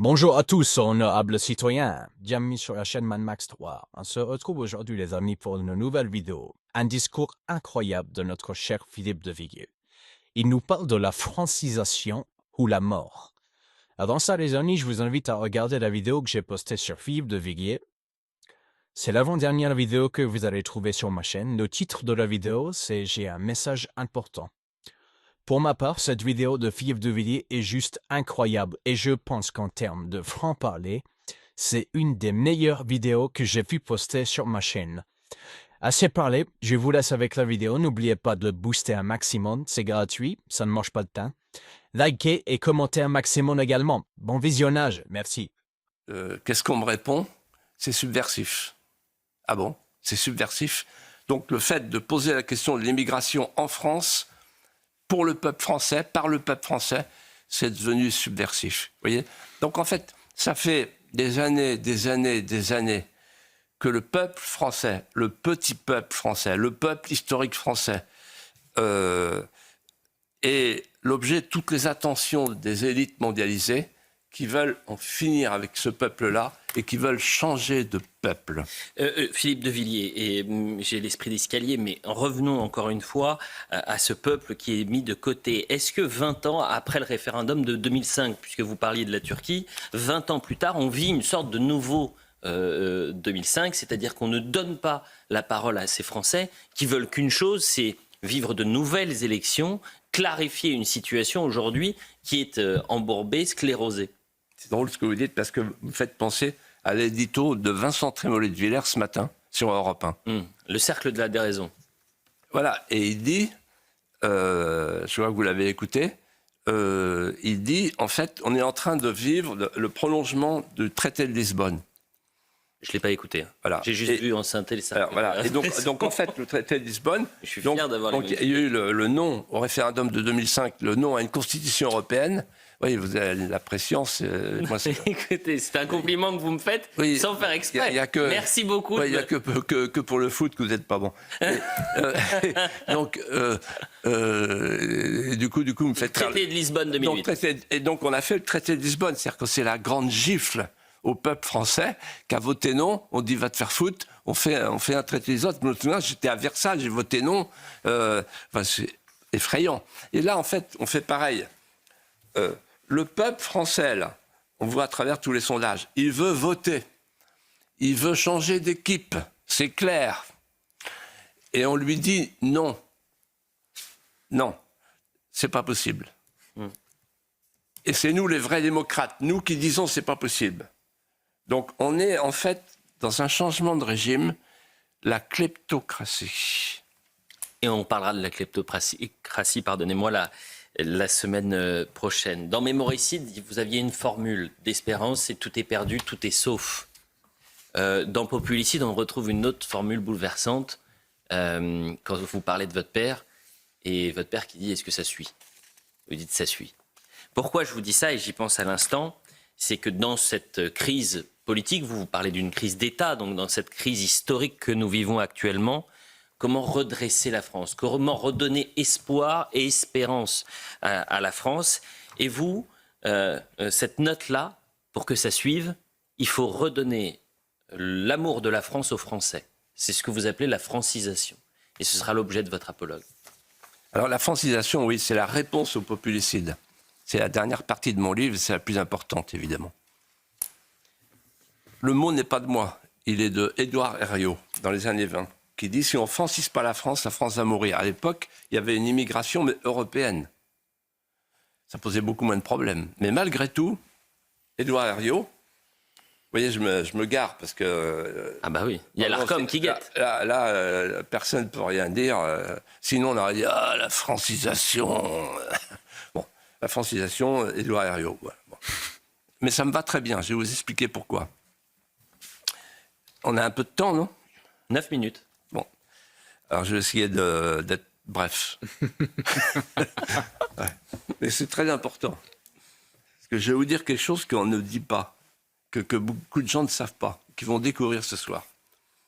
Bonjour à tous, honorables citoyens. Bienvenue sur la chaîne ManMax 3. On se retrouve aujourd'hui, les amis, pour une nouvelle vidéo. Un discours incroyable de notre cher Philippe de Villiers. Il nous parle de la francisation ou la mort. Avant ça, les amis, je vous invite à regarder la vidéo que j'ai postée sur Philippe de Villiers. C'est l'avant-dernière vidéo que vous allez trouver sur ma chaîne. Le titre de la vidéo, c'est « J'ai un message important ». Pour ma part, cette vidéo de Philippe de Villiers est juste incroyable et je pense qu'en termes de franc-parler, c'est une des meilleures vidéos que j'ai pu poster sur ma chaîne. Assez parlé, je vous laisse avec la vidéo. N'oubliez pas de le booster un maximum, c'est gratuit, ça ne mange pas de temps. Likez et commentez un maximum également. Bon visionnage, merci. Qu'est-ce qu'on me répond? C'est subversif. Ah bon? C'est subversif? Donc le fait de poser la question de l'immigration en France, pour le peuple français, par le peuple français, c'est devenu subversif. Vous voyez? Donc en fait, ça fait des années que le peuple français, le petit peuple français, le peuple historique français, est l'objet de toutes les attentions des élites mondialisées qui veulent en finir avec ce peuple-là et qui veulent changer de peuple. Philippe de Villiers, et j'ai l'esprit d'escalier, mais revenons encore une fois à ce peuple qui est mis de côté. Est-ce que 20 ans après le référendum de 2005, puisque vous parliez de la Turquie, 20 ans plus tard, on vit une sorte de nouveau 2005, c'est-à-dire qu'on ne donne pas la parole à ces Français qui veulent qu'une chose, c'est vivre de nouvelles élections, clarifier une situation aujourd'hui qui est embourbée, sclérosée. C'est drôle ce que vous dites parce que vous faites penser à l'édito de Vincent Trémollet de Villers ce matin sur Europe 1. Le cercle de la déraison. Voilà, et il dit, je vois que vous l'avez écouté, il dit, en fait, on est en train de vivre le prolongement du traité de Lisbonne. Je ne l'ai pas écouté. Voilà. J'ai juste vu en synthèse les cercles. Voilà. Et donc, en fait, le traité de Lisbonne, je suis fier d'avoir donc, il y a eu le non au référendum de 2005, le non à une constitution européenne. Oui, vous avez la prescience. Écoutez, c'est un compliment que vous me faites sans faire exprès. Merci beaucoup. Il n'y a que pour le foot que vous n'êtes pas bon. Donc, du coup, vous me faites... Traité de Lisbonne 2008. Et donc, on a fait le traité de Lisbonne. C'est-à-dire que c'est la grande gifle au peuple français qui a voté non. On dit va te faire foutre. On fait un traité de Lisbonne. J'étais à Versailles, j'ai voté non. C'est effrayant. Et là, en fait, on fait pareil. Le peuple français, là, on voit à travers tous les sondages, il veut voter. Il veut changer d'équipe. C'est clair. Et on lui dit non. Non, c'est pas possible. Et c'est nous les vrais démocrates, nous qui disons c'est pas possible. Donc on est en fait dans un changement de régime, la kleptocratie. Et on parlera de la kleptocratie, pardonnez-moi, la semaine prochaine. Dans Mémoricide, vous aviez une formule d'espérance, c'est tout est perdu, tout est sauf. Dans Populicide, on retrouve une autre formule bouleversante quand vous parlez de votre père, et votre père qui dit « est-ce que ça suit ?» Vous dites « ça suit ». Pourquoi je vous dis ça, et j'y pense à l'instant, c'est que dans cette crise politique, vous parlez d'une crise d'État, donc dans cette crise historique que nous vivons actuellement, comment redresser la France? Comment redonner espoir et espérance à la France? Et vous, cette note-là, pour que ça suive, il faut redonner l'amour de la France aux Français. C'est ce que vous appelez la francisation. Et ce sera l'objet de votre apologue. Alors la francisation, oui, c'est la réponse au populicide. C'est la dernière partie de mon livre, c'est la plus importante, évidemment. Le mot n'est pas de moi, il est de Édouard Herriot, dans les années 20. Qui dit si on ne francise pas la France va mourir. À l'époque, il y avait une immigration européenne. Ça posait beaucoup moins de problèmes. Mais malgré tout, Édouard Herriot, vous voyez, je me gare parce que... ah bah oui, il y a l'ARCOM qui guette. Là, personne ne peut rien dire. Sinon, on aurait dit, la francisation. Bon, la francisation, Édouard Herriot. Voilà. Bon. Mais ça me va très bien, je vais vous expliquer pourquoi. On a un peu de temps, non? 9 minutes. Bon, alors je vais essayer d'être bref. Ouais. Mais c'est très important. Parce que je vais vous dire quelque chose qu'on ne dit pas, que beaucoup de gens ne savent pas, qui vont découvrir ce soir,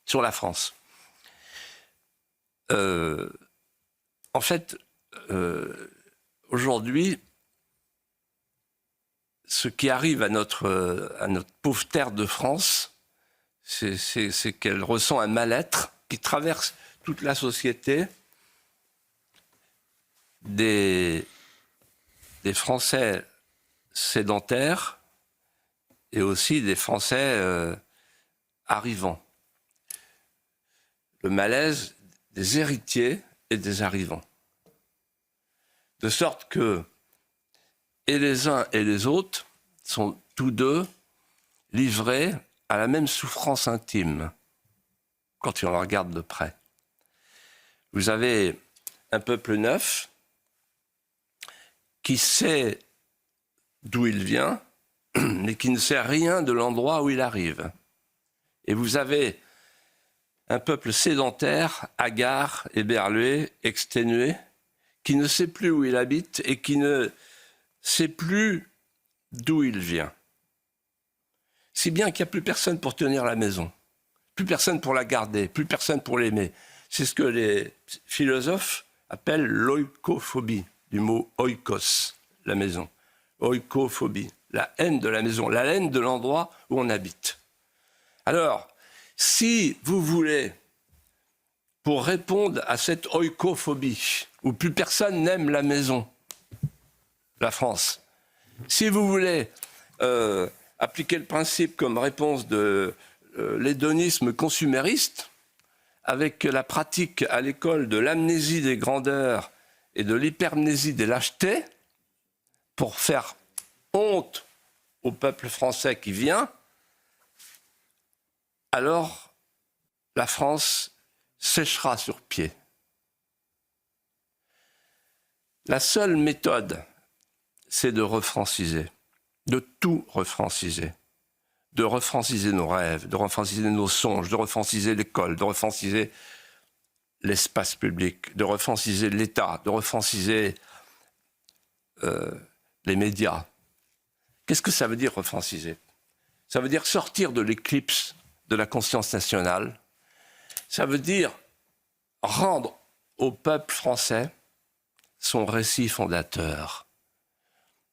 sur la France. En fait, aujourd'hui, ce qui arrive à notre pauvre terre de France, c'est qu'elle ressent un mal-être qui traverse toute la société. Des Français sédentaires et aussi des Français arrivants. Le malaise des héritiers et des arrivants. De sorte que et les uns et les autres sont tous deux livrés à la même souffrance intime quand on la regarde de près. Vous avez un peuple neuf qui sait d'où il vient, mais qui ne sait rien de l'endroit où il arrive. Et vous avez un peuple sédentaire, hagard, éberlué, exténué, qui ne sait plus où il habite et qui ne sait plus d'où il vient. Si bien qu'il n'y a plus personne pour tenir la maison, plus personne pour la garder, plus personne pour l'aimer. C'est ce que les philosophes appellent l'oikophobie, du mot oikos, la maison. Oikophobie, la haine de la maison, la haine de l'endroit où on habite. Alors, si vous voulez, pour répondre à cette oikophobie, où plus personne n'aime la maison, la France, si vous voulez appliquer le principe comme réponse de l'hédonisme consumériste, avec la pratique à l'école de l'amnésie des grandeurs et de l'hypermnésie des lâchetés, pour faire honte au peuple français qui vient, alors la France séchera sur pied. La seule méthode, c'est de refranciser, de tout refranciser, de refranciser nos rêves, de refranciser nos songes, de refranciser l'école, de refranciser l'espace public, de refranciser l'État, de refranciser les médias. Qu'est-ce que ça veut dire refranciser? Ça veut dire sortir de l'éclipse de la conscience nationale. Ça veut dire rendre au peuple français son récit fondateur,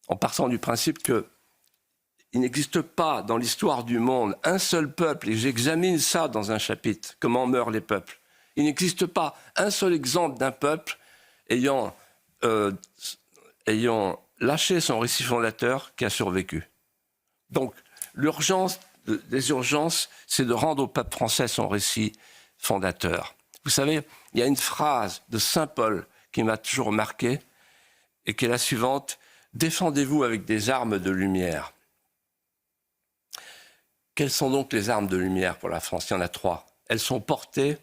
en partant du principe qu'il n'existe pas dans l'histoire du monde un seul peuple, et j'examine ça dans un chapitre, comment meurent les peuples. Il n'existe pas un seul exemple d'un peuple ayant lâché son récit fondateur qui a survécu. Donc, l'urgence des urgences, c'est de rendre au peuple français son récit fondateur. Vous savez, il y a une phrase de saint Paul qui m'a toujours marqué et qui est la suivante: défendez-vous avec des armes de lumière. Quelles sont donc les armes de lumière pour la France? Il y en a 3. Elles sont portées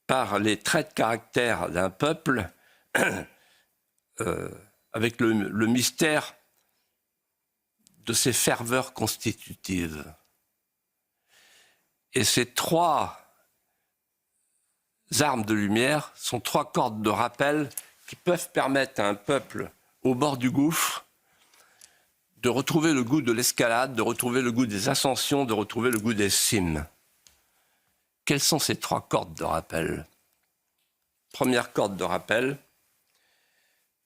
par les traits de caractère d'un peuple avec le mystère de ses ferveurs constitutives. Et ces 3 armes de lumière sont 3 cordes de rappel qui peuvent permettre à un peuple au bord du gouffre de retrouver le goût de l'escalade, de retrouver le goût des ascensions, de retrouver le goût des cimes. Quelles sont ces 3 cordes de rappel? Première corde de rappel,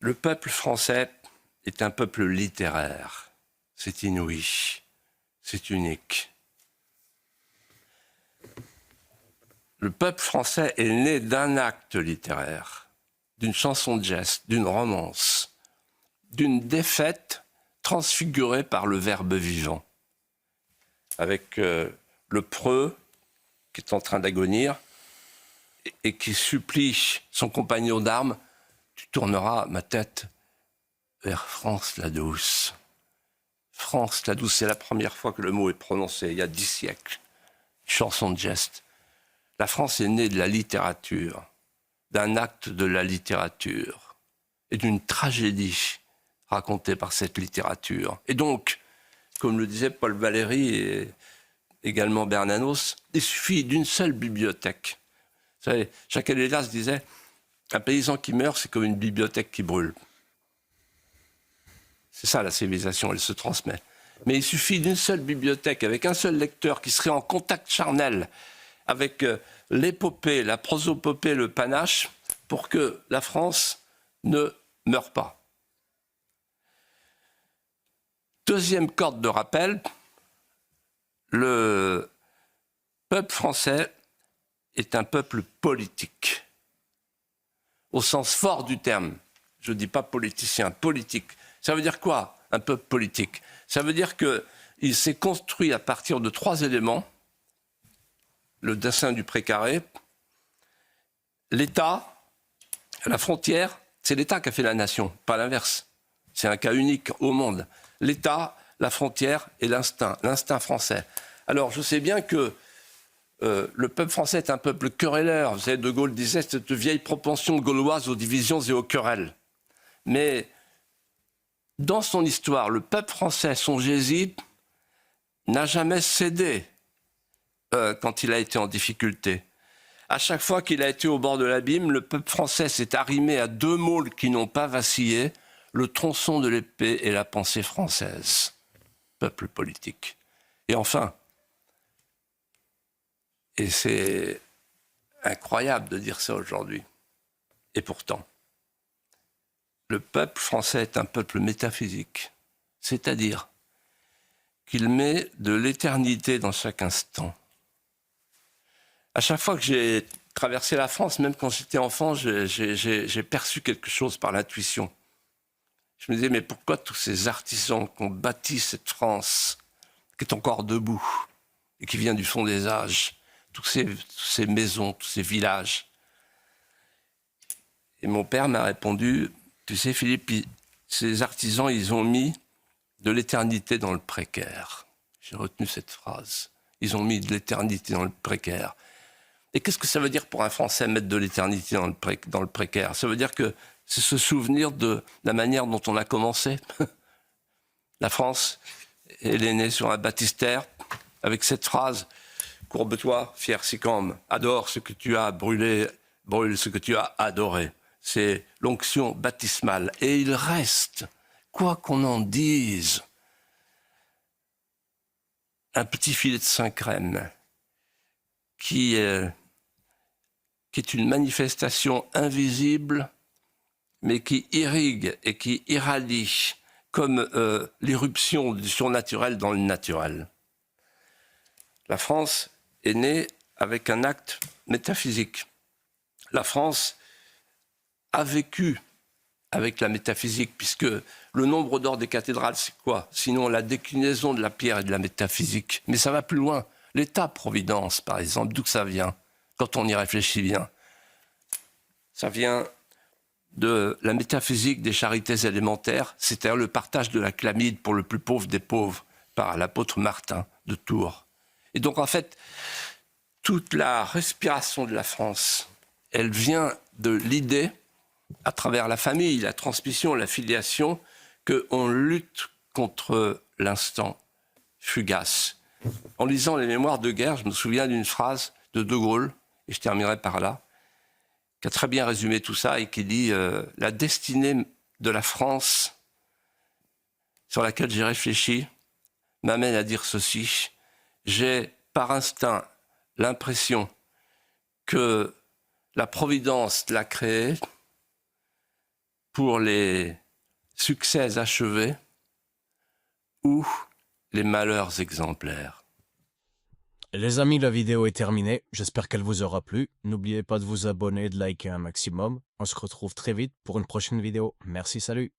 le peuple français est un peuple littéraire. C'est inouï, c'est unique. Le peuple français est né d'un acte littéraire, d'une chanson de geste, d'une romance, d'une défaite transfigurée par le verbe vivant, avec le preux qui est en train d'agonir et qui supplie son compagnon d'armes: tu tourneras ma tête vers France la douce. France la douce, c'est la première fois que le mot est prononcé, il y a 10 siècles. Chanson de geste. La France est née de la littérature, d'un acte de la littérature et d'une tragédie racontée par cette littérature. Et donc, comme le disait Paul Valéry et également Bernanos, il suffit d'une seule bibliothèque. Vous savez, Jacques Ellul disait: un paysan qui meurt, c'est comme une bibliothèque qui brûle. C'est ça la civilisation, elle se transmet. Mais il suffit d'une seule bibliothèque, avec un seul lecteur qui serait en contact charnel avec l'épopée, la prosopopée, le panache, pour que la France ne meure pas. Deuxième corde de rappel, le peuple français est un peuple politique, au sens fort du terme. Je ne dis pas politicien, politique. Ça veut dire quoi, un peuple politique? Ça veut dire qu'il s'est construit à partir de 3 éléments. Le dessin du précaré, l'État, la frontière, c'est l'État qui a fait la nation, pas l'inverse. C'est un cas unique au monde. L'État, la frontière et l'instinct français. Alors, je sais bien que le peuple français est un peuple querelleur. Vous savez, De Gaulle disait, c'est cette vieille propension gauloise aux divisions et aux querelles. Mais dans son histoire, le peuple français, songez-y, n'a jamais cédé quand il a été en difficulté. À chaque fois qu'il a été au bord de l'abîme, le peuple français s'est arrimé à 2 mots qui n'ont pas vacillé, le tronçon de l'épée et la pensée française. Peuple politique. Et enfin, et c'est incroyable de dire ça aujourd'hui, et pourtant, le peuple français est un peuple métaphysique, c'est-à-dire qu'il met de l'éternité dans chaque instant. À chaque fois que j'ai traversé la France, même quand j'étais enfant, j'ai perçu quelque chose par l'intuition. Je me disais, mais pourquoi tous ces artisans qui ont bâti cette France, qui est encore debout, et qui vient du fond des âges, toutes ces maisons, tous ces villages. Et mon père m'a répondu, tu sais Philippe, ces artisans, ils ont mis de l'éternité dans le précaire. J'ai retenu cette phrase. Ils ont mis de l'éternité dans le précaire. Et qu'est-ce que ça veut dire pour un Français mettre de l'éternité dans le précaire? Ça veut dire que c'est se souvenir de la manière dont on a commencé. La France, elle est née sur un baptistère avec cette phrase « Courbe-toi, fier Sicambe, adore ce que tu as brûlé, brûle ce que tu as adoré ». C'est l'onction baptismale. Et il reste, quoi qu'on en dise, un petit filet de Saint-Crème qui est une manifestation invisible, mais qui irrigue et qui irradie comme l'irruption du surnaturel dans le naturel. La France est née avec un acte métaphysique. La France a vécu avec la métaphysique, puisque le nombre d'or des cathédrales, c'est quoi? Sinon la déclinaison de la pierre et de la métaphysique. Mais ça va plus loin. L'État-providence, par exemple, d'où ça vient? Quand on y réfléchit bien, ça vient de la métaphysique des charités élémentaires, c'est-à-dire le partage de la chlamyde pour le plus pauvre des pauvres, par l'apôtre Martin de Tours. Et donc, en fait, toute la respiration de la France, elle vient de l'idée, à travers la famille, la transmission, la filiation, qu'on lutte contre l'instant fugace. En lisant les mémoires de guerre, je me souviens d'une phrase de De Gaulle, et je terminerai par là, qui a très bien résumé tout ça et qui dit « La destinée de la France, sur laquelle j'ai réfléchi, m'amène à dire ceci. J'ai par instinct l'impression que la Providence l'a créée pour les succès achevés ou les malheurs exemplaires. » Les amis, la vidéo est terminée. J'espère qu'elle vous aura plu. N'oubliez pas de vous abonner et de liker un maximum. On se retrouve très vite pour une prochaine vidéo. Merci, salut!